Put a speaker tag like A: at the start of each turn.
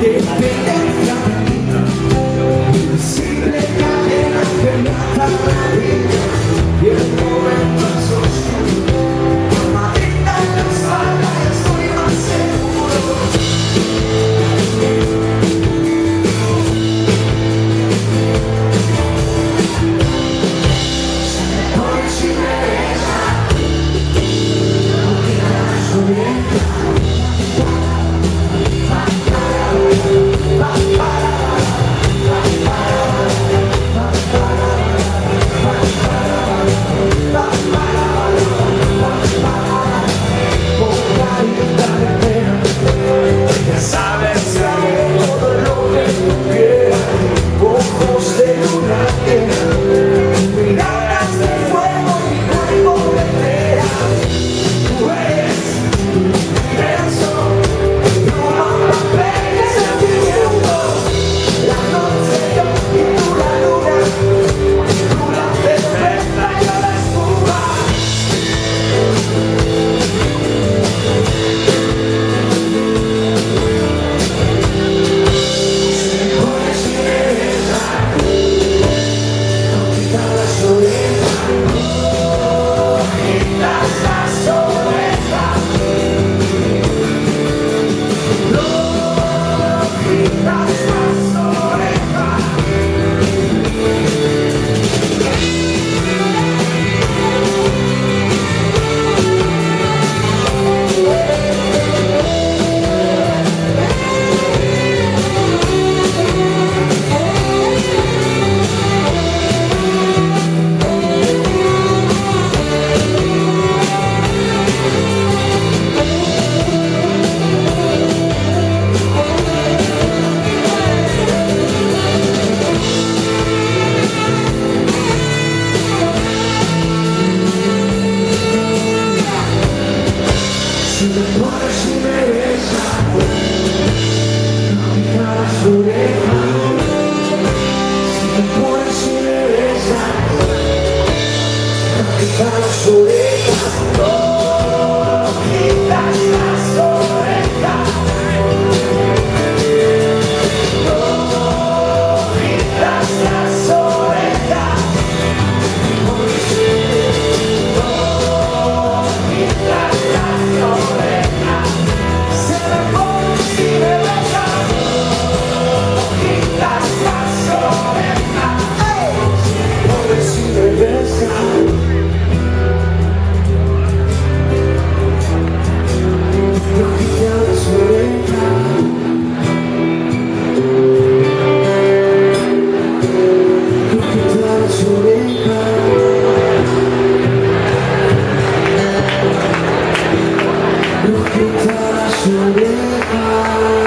A: dependencia, invisible cadena que me ata la vida y el momento es oscuro. Amarita en la espalda estoy más seguro. Hoy si me besa, no queda sonriendo. Si me pones y me besas, no quitas las orejas. Si me pones y me besas, no quitas las orejas. No quitas las orejas. No quitas las orejas. No quitas las orejas. Se me pones y me besas, no quitas las orejas. Se me pones y me besas, no quitas las orejas. No quitas las orejas. No quitas las orejas.